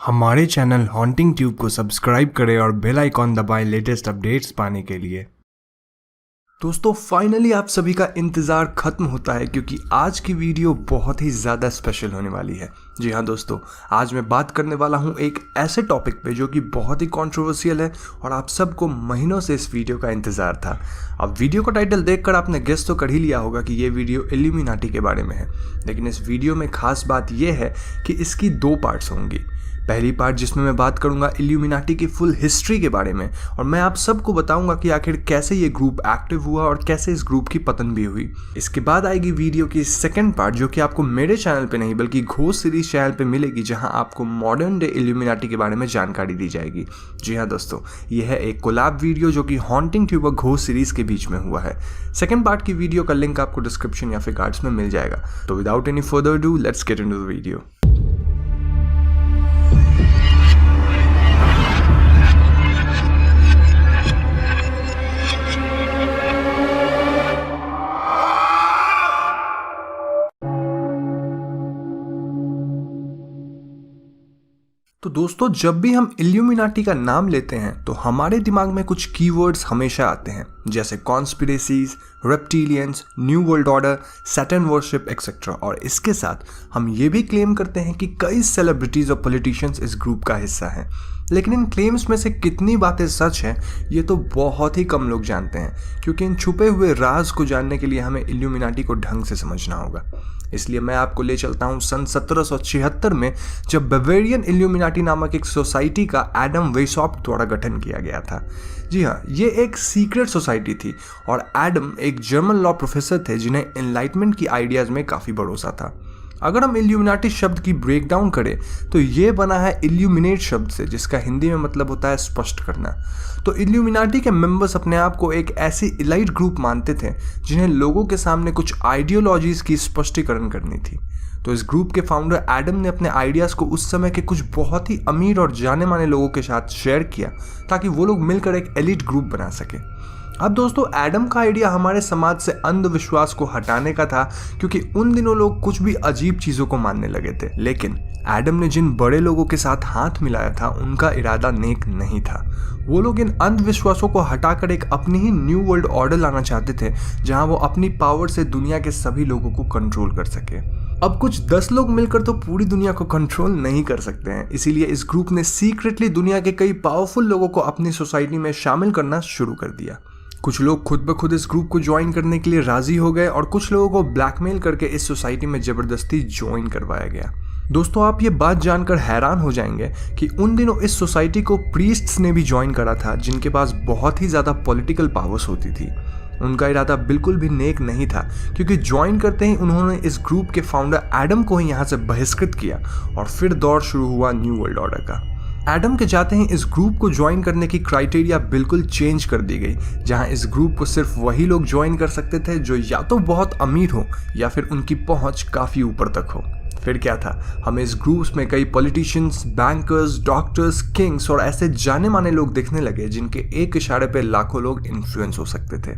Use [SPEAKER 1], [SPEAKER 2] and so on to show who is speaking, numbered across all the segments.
[SPEAKER 1] हमारे channel haunting tube को subscribe करें और बेल आइकॉन दबाएं लेटेस्ट अपडेट्स पाने के लिए। दोस्तों फाइनली आप सभी का इंतज़ार खत्म होता है क्योंकि आज की वीडियो बहुत ही ज़्यादा स्पेशल होने वाली है। जी हाँ दोस्तों, आज मैं बात करने वाला हूँ एक ऐसे टॉपिक पे जो कि बहुत ही कंट्रोवर्शियल है और आप सबको महीनों से इस वीडियो का इंतज़ार था। अब वीडियो का टाइटल देखकर आपने गेस तो कर ही लिया होगा कि ये वीडियो इल्यूमिनाटी के बारे में है, लेकिन इस वीडियो में खास बात यह है कि इसकी 2 पार्ट्स होंगी। पहली पार्ट जिसमें मैं बात करूंगा इल्यूमिनाटी की फुल हिस्ट्री के बारे में और मैं आप सबको बताऊंगा कि आखिर कैसे ये ग्रुप एक्टिव हुआ और कैसे इस ग्रुप की पतन भी हुई। इसके बाद आएगी वीडियो की सेकंड पार्ट जो कि आपको मेरे चैनल पे नहीं बल्कि घोस्ट सीरीज चैनल पे मिलेगी, जहां आपको मॉडर्न डे इल्यूमिनाटी के बारे में जानकारी दी जाएगी। जी हाँ दोस्तों, यह है एक कोलैब वीडियो जो कि हॉन्टिंग ट्यूब और घोस्ट सीरीज के बीच में हुआ है। सेकंड पार्ट की वीडियो का लिंक आपको डिस्क्रिप्शन या फिर कार्ड्स में मिल जाएगा। तो without any further do let's get into the video. तो दोस्तों जब भी हम इल्यूमिनाटी का नाम लेते हैं तो हमारे दिमाग में कुछ कीवर्ड्स हमेशा आते हैं, जैसे conspiracies, reptilians, new world order, Saturn worship etcetera. और इसके साथ हम ये भी क्लेम करते हैं कि कई सेलिब्रिटीज और पॉलिटिशियंस इस ग्रुप का हिस्सा हैं। लेकिन इन क्लेम्स में से कितनी बातें सच हैं ये तो बहुत ही कम लोग जानते हैं, क्योंकि इन छुपे हुए राज को जानने के लिए हमें इल्यूमिनाटी को ढंग से समझना होगा। इसलिए मैं आपको ले चलता हूं सन 1776 में, जब बावेरियन इल्यूमिनाटी नामक एक सोसाइटी का एडम वेशॉप्ट द्वारा गठन किया गया था। जी हाँ, ये एक सीक्रेट सोसाइटी थी और एडम एक जर्मन लॉ प्रोफेसर थे जिन्हें एनलाइटमेंट की आइडियाज़ में काफ़ी भरोसा था। अगर हम इल्यूमिनाटी शब्द की ब्रेक डाउन करें तो ये बना है इल्यूमिनेट शब्द से, जिसका हिंदी में मतलब होता है स्पष्ट करना। तो इल्यूमिनाटी के मेंबर्स अपने आप को एक ऐसी इलाइट ग्रुप मानते थे जिन्हें लोगों के सामने कुछ आइडियोलॉजीज की स्पष्टीकरण करनी थी। तो इस ग्रुप के फाउंडर एडम ने अपने आइडियाज़ को उस समय के कुछ बहुत ही अमीर और जाने माने लोगों के साथ शेयर किया ताकि वो लोग मिलकर एक एलिट ग्रुप बना सके। अब दोस्तों एडम का आइडिया हमारे समाज से अंधविश्वास को हटाने का था, क्योंकि उन दिनों लोग कुछ भी अजीब चीज़ों को मानने लगे थे। लेकिन एडम ने जिन बड़े लोगों के साथ हाथ मिलाया था उनका इरादा नेक नहीं था। वो लोग इन अंधविश्वासों को हटाकर एक अपनी ही न्यू वर्ल्ड ऑर्डर लाना चाहते थे, जहां वो अपनी पावर से दुनिया के सभी लोगों को कंट्रोल कर सके। अब कुछ 10 लोग मिलकर तो पूरी दुनिया को कंट्रोल नहीं कर सकते हैं, इसीलिए इस ग्रुप ने सीक्रेटली दुनिया के कई पावरफुल लोगों को अपनी सोसाइटी में शामिल करना शुरू कर दिया। कुछ लोग खुद ब खुद इस ग्रुप को ज्वाइन करने के लिए राजी हो गए और कुछ लोगों को ब्लैकमेल करके इस सोसाइटी में जबरदस्ती ज्वाइन करवाया गया। दोस्तों आप ये बात जानकर हैरान हो जाएंगे कि उन दिनों इस सोसाइटी को प्रीस्ट्स ने भी ज्वाइन करा था, जिनके पास बहुत ही ज़्यादा पॉलिटिकल पावर्स होती थी। उनका इरादा बिल्कुल भी नेक नहीं था, क्योंकि ज्वाइन करते ही उन्होंने इस ग्रुप के फाउंडर एडम को ही यहाँ से बहिष्कृत किया और फिर दौर शुरू हुआ न्यू वर्ल्ड ऑर्डर का। एडम के जाते ही इस ग्रुप को ज्वाइन करने की क्राइटेरिया बिल्कुल चेंज कर दी गई, जहां इस ग्रुप को सिर्फ वही लोग ज्वाइन कर सकते थे जो या तो बहुत अमीर हो या फिर उनकी पहुंच काफ़ी ऊपर तक हो। फिर क्या था, हमें इस ग्रुप्स में कई पॉलिटिशियंस, बैंकर्स, डॉक्टर्स, किंग्स और ऐसे जाने माने लोग दिखने लगे जिनके एक इशारे पे लाखों लोग इन्फ्लुएंस हो सकते थे।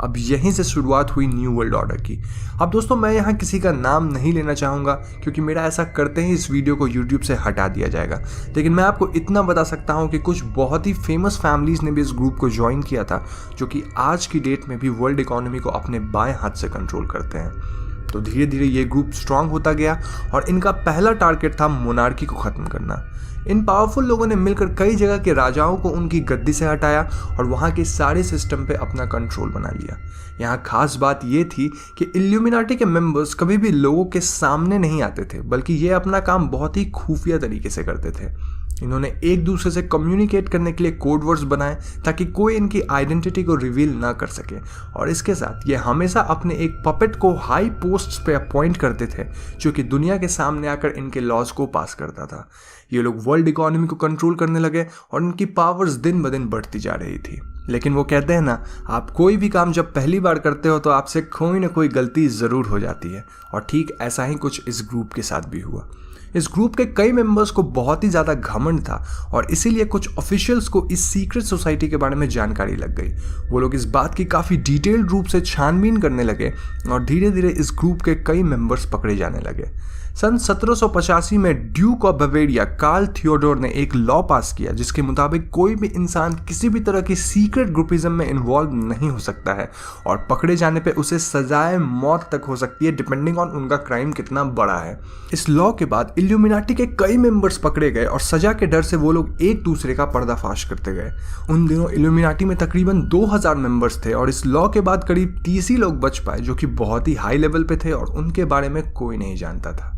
[SPEAKER 1] अब यहीं से शुरुआत हुई न्यू वर्ल्ड ऑर्डर की। अब दोस्तों मैं यहाँ किसी का नाम नहीं लेना चाहूँगा, क्योंकि मेरा ऐसा करते ही इस वीडियो को यूट्यूब से हटा दिया जाएगा। लेकिन मैं आपको इतना बता सकता हूँ कि कुछ बहुत ही फेमस फैमिलीज़ ने भी इस ग्रुप को ज्वाइन किया था, जो कि आज की डेट में भी वर्ल्ड इकोनॉमी को अपने बाएं हाथ से कंट्रोल करते हैं। तो धीरे धीरे ये ग्रुप स्ट्रांग होता गया और इनका पहला टारगेट था मोनार्की को ख़त्म करना। इन पावरफुल लोगों ने मिलकर कई जगह के राजाओं को उनकी गद्दी से हटाया और वहाँ के सारे सिस्टम पे अपना कंट्रोल बना लिया। यहाँ खास बात ये थी कि इल्यूमिनाटी के मेंबर्स कभी भी लोगों के सामने नहीं आते थे, बल्कि ये अपना काम बहुत ही खुफिया तरीके से करते थे। इन्होंने एक दूसरे से कम्युनिकेट करने के लिए कोड वर्ड्स बनाए ताकि कोई इनकी आइडेंटिटी को रिवील ना कर सके, और इसके साथ ये हमेशा अपने एक पपेट को हाई पोस्ट्स पे अपॉइंट करते थे, जो कि दुनिया के सामने आकर इनके लॉज को पास करता था। ये लोग वर्ल्ड इकोनॉमी को कंट्रोल करने लगे और इनकी पावर्स दिन ब दिन बढ़ती जा रही थी। लेकिन वो कहते हैं ना, आप कोई भी काम जब पहली बार करते हो तो आपसे कोई ना कोई गलती ज़रूर हो जाती है, और ठीक ऐसा ही कुछ इस ग्रुप के साथ भी हुआ। इस ग्रुप के कई मेंबर्स को बहुत ही ज़्यादा घमंड था और इसीलिए कुछ ऑफिशियल्स को इस सीक्रेट सोसाइटी के बारे में जानकारी लग गई। वो लोग इस बात की काफ़ी डिटेल्ड रूप से छानबीन करने लगे और धीरे धीरे इस ग्रुप के कई मेंबर्स पकड़े जाने लगे। सन 1785 में duke of Bavaria Karl Theodor ने एक लॉ पास किया जिसके मुताबिक कोई भी इंसान किसी भी तरह की सीक्रेट ग्रुपिज्म में इन्वॉल्व नहीं हो सकता है और पकड़े जाने पे उसे सजाए मौत तक हो सकती है, डिपेंडिंग ऑन उनका क्राइम कितना बड़ा है। इस लॉ के बाद इल्यूमिनाटी के कई मेंबर्स पकड़े गए और सजा के डर से वो लोग एक दूसरे का पर्दाफाश करते गए। उन दिनों इल्यूमिनाटी में तकरीबन 2000 मेंबर्स थे और इस लॉ के बाद करीब 30 ही लोग बच पाए जो कि बहुत ही हाई लेवल पे थे और उनके बारे में कोई नहीं जानता था।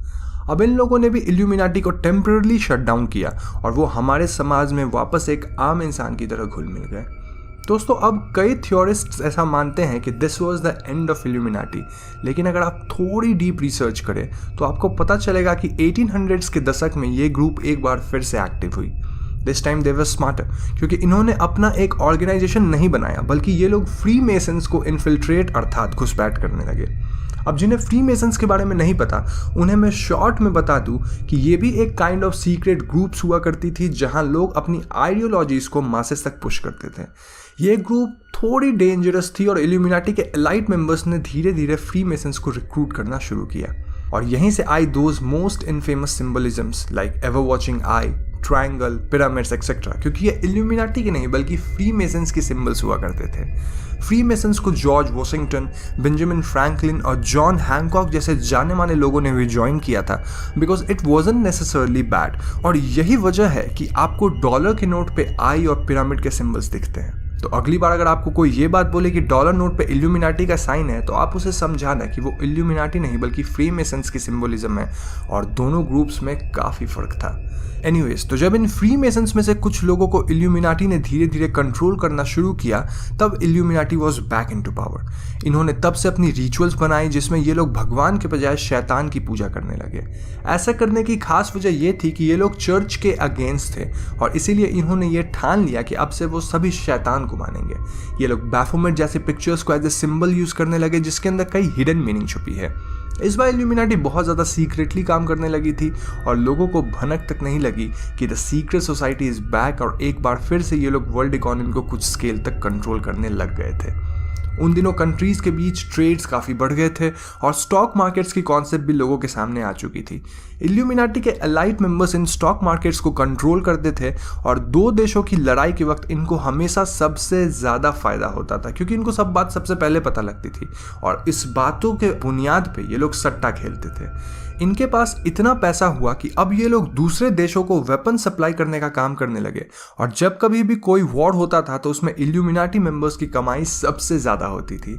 [SPEAKER 1] अब इन लोगों ने भी इल्यूमिनाटी को टेम्पररी शट डाउन किया और वो हमारे समाज में वापस एक आम इंसान की तरह घुल मिल गए। दोस्तों, अब कई थ्योरिस्ट्स ऐसा मानते हैं कि this was the end of illuminati, लेकिन अगर आप थोड़ी डीप रिसर्च करें तो आपको पता चलेगा कि 1800s के दशक में ये ग्रुप एक बार फिर से एक्टिव हुई। This time they were smarter, क्योंकि इन्होंने अपना एक ऑर्गेनाइजेशन नहीं बनाया बल्कि ये लोग फ्री मेसन्स को इन्फिल्ट्रेट अर्थात घुसपैठ करने लगे। अब जिन्हें फ्री मेसन्स के बारे में नहीं पता उन्हें मैं शॉर्ट में बता दूं कि ये भी एक काइंड ऑफ सीक्रेट ग्रुप्स हुआ करती थी जहां लोग अपनी आइडियोलॉजीज को मासेस तक पुश करते थे। ये ग्रुप थोड़ी डेंजरस थी और इल्यूमिनाटी के एलाइट मेंबर्स ने धीरे धीरे फ्री मेसन्स को रिक्रूट करना शुरू किया और यहीं से आई those most infamous symbolisms like ever watching eye, triangle, pyramids etcetera, क्योंकि ये इल्यूमिनाटी के नहीं बल्कि फ्री मेसन्स के सिंबल्स हुआ करते थे। फ्री मेसन्स को जॉर्ज वॉशिंगटन, बेंजामिन फ्रैंकलिन और जॉन हैंकॉक जैसे जाने माने लोगों ने भी ज्वाइन किया था because it wasn't necessarily bad. और यही वजह है कि आपको डॉलर के नोट पे आई और पिरामिड के सिंबल्स दिखते हैं। तो अगली बार अगर आपको कोई ये बात बोले कि डॉलर नोट पे इल्यूमिनाटी का साइन है तो आप उसे समझाना कि वो इल्यूमिनाटी नहीं बल्कि फ्री मेसन्स की सिंबलिज्म है और दोनों ग्रुप्स में काफ़ी फर्क था। एनीवेज, तो जब इन फ्री मेसन्स में से कुछ लोगों को इल्यूमिनाटी ने धीरे धीरे कंट्रोल करना शुरू किया तब illuminati was back into power. इन्होंने तब से अपनी रिचुअल्स बनाई जिसमें ये लोग भगवान के बजाय शैतान की पूजा करने लगे। ऐसा करने की खास वजह ये थी कि ये लोग चर्च के अगेंस्ट थे और इसीलिए इन्होंने ये ठान लिया कि अब से वो सभी शैतान को मानेंगे। ये लोग बैफोमेट जैसे पिक्चर्स को एज ए सिंबल यूज करने लगे जिसके अंदर कई हिडन मीनिंग छुपी है। इस बार इल्यूमिनाटी बहुत ज़्यादा सीक्रेटली काम करने लगी थी और लोगों को भनक तक नहीं लगी कि the secret society is back और एक बार फिर से ये लोग वर्ल्ड इकोनॉमी को कुछ स्केल तक कंट्रोल करने लग गए थे। उन दिनों कंट्रीज के बीच ट्रेड्स काफ़ी बढ़ गए थे और स्टॉक मार्केट्स की कॉन्सेप्ट भी लोगों के सामने आ चुकी थी। इल्यूमिनाटी के एलाइट मेंबर्स इन स्टॉक मार्केट्स को कंट्रोल करते थे और दो देशों की लड़ाई के वक्त इनको हमेशा सबसे ज़्यादा फायदा होता था क्योंकि इनको सब बात सबसे पहले पता लगती थी और इस बातों के बुनियाद पे ये लोग सट्टा खेलते थे। इनके पास इतना पैसा हुआ कि अब ये लोग दूसरे देशों को वेपन सप्लाई करने का काम करने लगे और जब कभी भी कोई वॉर होता था तो उसमें इल्यूमिनाटी मेंबर्स की कमाई सबसे ज़्यादा होती थी।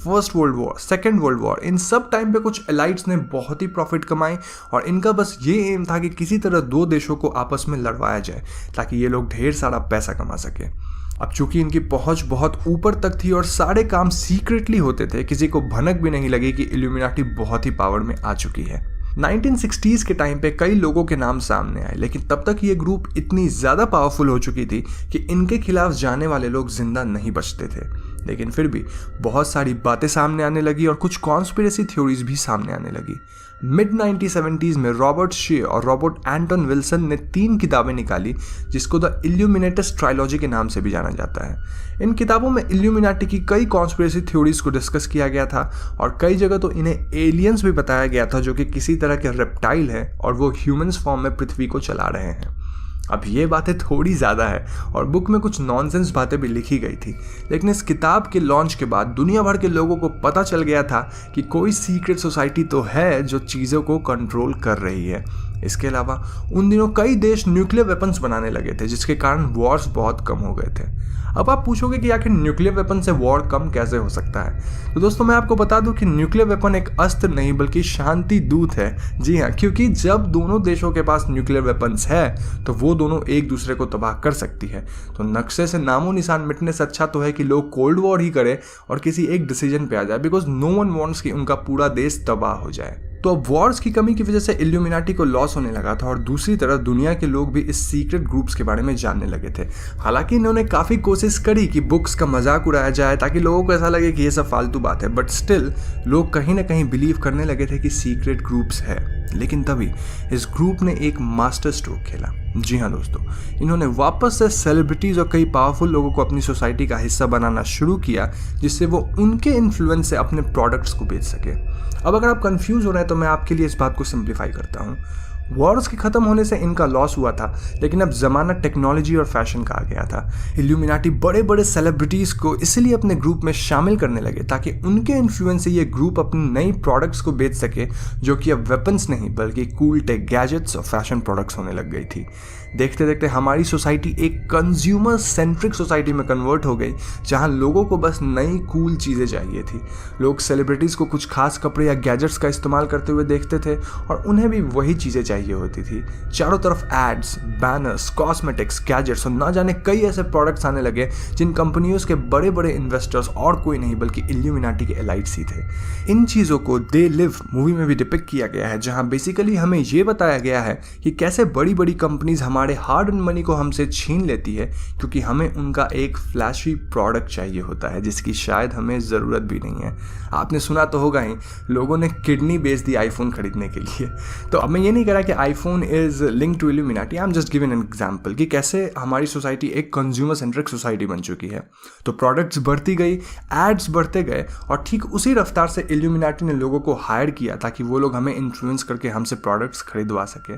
[SPEAKER 1] First world war, second world war, इन सब टाइम पे कुछ एलाइट्स ने बहुत ही प्रॉफिट कमाई और इनका बस ये एम था कि किसी तरह दो देशों को आपस में लड़वाया जाए ताकि ये लोग ढेर सारा पैसा कमा सके। अब चूंकि इनकी पहुंच बहुत ऊपर तक थी और सारे काम सीक्रेटली होते थे, किसी को भनक भी नहीं लगी कि इल्यूमिनाटी बहुत ही पावर में आ चुकी है। 1960s के टाइम पे कई लोगों के नाम सामने आए लेकिन तब तक ये ग्रुप इतनी ज़्यादा पावरफुल हो चुकी थी कि इनके खिलाफ जाने वाले लोग जिंदा नहीं बचते थे। लेकिन फिर भी बहुत सारी बातें सामने आने लगी और कुछ कॉन्स्पिरेसी थ्योरीज भी सामने आने लगी। मिड 1970s में रॉबर्ट शे और रॉबर्ट एंटन विल्सन ने 3 किताबें निकाली जिसको द इल्यूमिनेटस ट्रायलॉजी के नाम से भी जाना जाता है। इन किताबों में इल्यूमिनाटी की कई कॉन्स्पिरेसी थ्योरीज को डिस्कस किया गया था और कई जगह तो इन्हें एलियंस भी बताया गया था जो कि किसी तरह के रेप्टाइल है और वो ह्यूमंस फॉर्म में पृथ्वी को चला रहे हैं। अब ये बातें थोड़ी ज़्यादा है और बुक में कुछ नॉनसेंस बातें भी लिखी गई थी, लेकिन इस किताब के लॉन्च के बाद दुनिया भर के लोगों को पता चल गया था कि कोई सीक्रेट सोसाइटी तो है जो चीज़ों को कंट्रोल कर रही है। इसके अलावा उन दिनों कई देश न्यूक्लियर वेपन्स बनाने लगे थे जिसके कारण वॉर्स बहुत कम हो गए थे। अब आप पूछोगे कि आखिर न्यूक्लियर वेपन से वॉर कम कैसे हो सकता है, तो दोस्तों मैं आपको बता दूं कि न्यूक्लियर वेपन एक अस्त्र नहीं बल्कि शांति दूत है। जी हाँ, क्योंकि जब दोनों देशों के पास न्यूक्लियर वेपन्स है तो वो दोनों एक दूसरे को तबाह कर सकती है। तो नक्शे से नामो निशान मिटने से अच्छा तो है कि लोग कोल्ड वॉर ही करें और किसी एक डिसीजन पे आ जाए, बिकॉज नो वन वांट्स कि उनका पूरा देश तबाह हो जाए। तो अब वॉर्स की कमी की वजह से इल्यूमिनाटी को लॉस होने लगा था और दूसरी तरफ दुनिया के लोग भी इस सीक्रेट ग्रुप्स के बारे में जानने लगे थे। हालांकि इन्होंने काफ़ी कोशिश करी कि बुक्स का मजाक उड़ाया जाए ताकि लोगों को ऐसा लगे कि ये सब फालतू बात है, बट स्टिल लोग कहीं ना कहीं बिलीव करने लगे थे कि सीक्रेट ग्रुप्स है। लेकिन तभी इस ग्रुप ने एक मास्टर स्ट्रोक खेला। जी हाँ दोस्तों, इन्होंने वापस से सेलिब्रिटीज़ और कई पावरफुल लोगों को अपनी सोसाइटी का हिस्सा बनाना शुरू किया जिससे वो उनके इन्फ्लुएंस से अपने प्रोडक्ट्स को बेच सके। अब अगर आप कंफ्यूज हो रहे हैं तो मैं आपके लिए इस बात को सिंप्लीफाई करता हूँ। वॉर्स के ख़त्म होने से इनका लॉस हुआ था, लेकिन अब ज़माना टेक्नोलॉजी और फैशन का आ गया था। इल्यूमिनाटी बड़े बड़े सेलिब्रिटीज़ को इसलिए अपने ग्रुप में शामिल करने लगे ताकि उनके इन्फ्लुएंस से ये ग्रुप अपनी नई प्रोडक्ट्स को बेच सके, जो कि अब वेपन्स नहीं बल्कि कूल टेक गैजेट्स और फैशन प्रोडक्ट्स होने लग गई थी। देखते देखते हमारी सोसाइटी एक कंज्यूमर सेंट्रिक सोसाइटी में कन्वर्ट हो गई, जहां लोगों को बस नई कूल चीज़ें चाहिए थी। लोग सेलिब्रिटीज़ को कुछ खास कपड़े या गैजेट्स का इस्तेमाल करते हुए देखते थे और उन्हें भी वही चीज़ें चाहिए होती थी। चारों तरफ एड्स, बैनर्स, कॉस्मेटिक्स, गैजेट्स और ना जाने कई ऐसे प्रोडक्ट्स आने लगे जिन कंपनियों के बड़े बड़े इन्वेस्टर्स और कोई नहीं बल्कि इल्यूमिनाटी के एलाइट्स ही थे। इन चीज़ों को दे लिव मूवी में भी डिपिक्ट किया गया है, जहाँ बेसिकली हमें ये बताया गया है कि कैसे बड़ी बड़ी कंपनीज हमारे हार्ड अर्न मनी को हमसे छीन लेती है क्योंकि हमें उनका एक फ्लैशी प्रोडक्ट चाहिए होता है जिसकी शायद हमें ज़रूरत भी नहीं है। आपने सुना तो होगा ही, लोगों ने किडनी बेच दी आईफोन खरीदने के लिए। तो अब मैं ये नहीं कह रहा कि iPhone is link to Illuminati, I am just giving an example कि कैसे हमारी सोसाइटी एक कंज्यूमर सेंट्रिक सोसाइटी बन चुकी है। तो प्रोडक्ट्स बढ़ती गई, एड्स बढ़ते गए और ठीक उसी रफ्तार से इल्यूमिनाटी ने लोगों को हायर किया ताकि वो लोग हमें इन्फ्लुएंस करके हमसे प्रोडक्ट्स खरीदवा सके।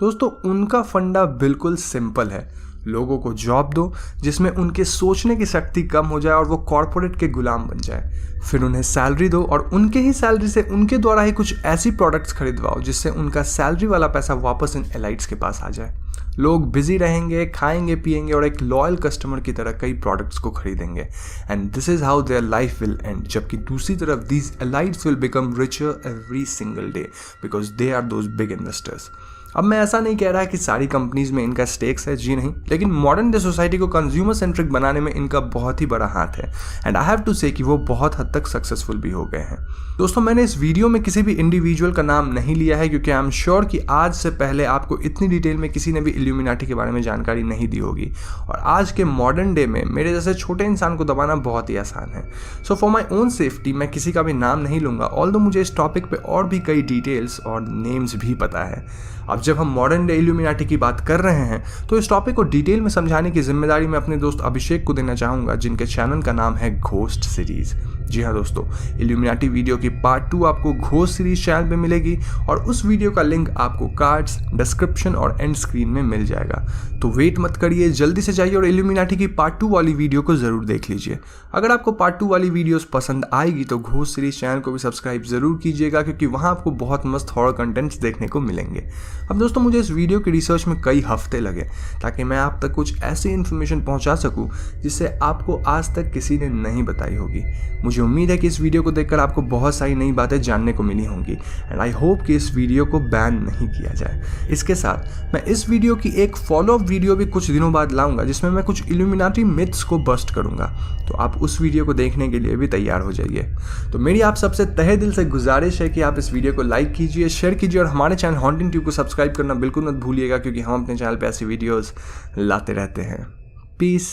[SPEAKER 1] दोस्तों, उनका फंडा बिल्कुल सिंपल है, लोगों को जॉब दो जिसमें उनके सोचने की शक्ति कम हो जाए और वो कॉरपोरेट के गुलाम बन जाए। फिर उन्हें सैलरी दो और उनके ही सैलरी से उनके द्वारा ही कुछ ऐसी प्रोडक्ट्स खरीदवाओ जिससे उनका सैलरी वाला पैसा वापस इन एलाइट्स के पास आ जाए। लोग बिजी रहेंगे, खाएंगे पिएंगे और एक लॉयल कस्टमर की तरह कई प्रोडक्ट्स को खरीदेंगे। And this is how their life will end. जबकि दूसरी तरफ these elites will become richer every single day because they are those big investors. अब मैं ऐसा नहीं कह रहा कि सारी कंपनीज में इनका स्टेक्स है, जी नहीं, लेकिन मॉडर्न डे सोसाइटी को कंज्यूमर सेंट्रिक बनाने में इनका बहुत ही बड़ा हाथ है। एंड आई हैव टू से कि वो बहुत हद तक सक्सेसफुल भी हो गए हैं। दोस्तों, मैंने इस वीडियो में किसी भी इंडिविजुअल का नाम नहीं लिया है क्योंकि आई एम श्योर कि आज से पहले आपको इतनी डिटेल में किसी ने भी इल्यूमिनाटी के बारे में जानकारी नहीं दी होगी और आज के मॉडर्न डे में मेरे जैसे छोटे इंसान को दबाना बहुत ही आसान है। So for my own safety मैं किसी का भी नाम नहीं लूँगा, ऑल्दो मुझे इस टॉपिक पर और भी कई डिटेल्स और नेम्स भी पता है। अब जब हम मॉडर्न डे इल्यूमिनाटी की बात कर रहे हैं तो इस टॉपिक को डिटेल में समझाने की जिम्मेदारी मैं अपने दोस्त अभिषेक को देना चाहूँगा, जिनके चैनल का नाम है घोस्ट सीरीज़। जी हाँ दोस्तों, इल्यूमिनाटी वीडियो की पार्ट 2 आपको घोस्ट सीरीज चैनल पे मिलेगी और उस वीडियो का लिंक आपको कार्ड्स, डिस्क्रिप्शन और एंड स्क्रीन में मिल जाएगा। तो वेट मत करिए, जल्दी से जाइए और इल्यूमिनाटी की पार्ट 2 वाली वीडियो को ज़रूर देख लीजिए। अगर आपको पार्ट 2 वाली वीडियोस पसंद आएगी तो घोस्ट सीरीज चैनल को भी सब्सक्राइब ज़रूर कीजिएगा क्योंकि वहाँ आपको बहुत मस्त हॉरर कंटेंट्स देखने को मिलेंगे। अब दोस्तों, मुझे इस वीडियो की रिसर्च में कई हफ्ते लगे ताकि मैं आप तक कुछ ऐसी इन्फॉर्मेशन पहुंचा सकूं जिससे आपको आज तक किसी ने नहीं बताई होगी। मुझे उम्मीद है कि इस वीडियो को देखकर आपको बहुत सारी नई बातें जानने को मिली होंगी एंड आई होप कि इस वीडियो को बैन नहीं किया जाए। इसके साथ मैं इस वीडियो की एक फॉलो अप वीडियो भी कुछ दिनों बाद लाऊंगा जिसमें मैं कुछ इल्यूमिनाटी मिथ्स को बस्ट करूंगा, तो आप उस वीडियो को देखने के लिए भी तैयार हो जाइए। तो मेरी आप सबसे तहे दिल से गुजारिश है कि आप इस वीडियो को लाइक कीजिए, शेयर कीजिए और हमारे चैनल हॉन्टिंग ट्यूब को सब्सक्राइब करना बिल्कुल मत भूलिएगा क्योंकि हम अपने चैनल पे ऐसी वीडियोस लाते रहते हैं। पीस।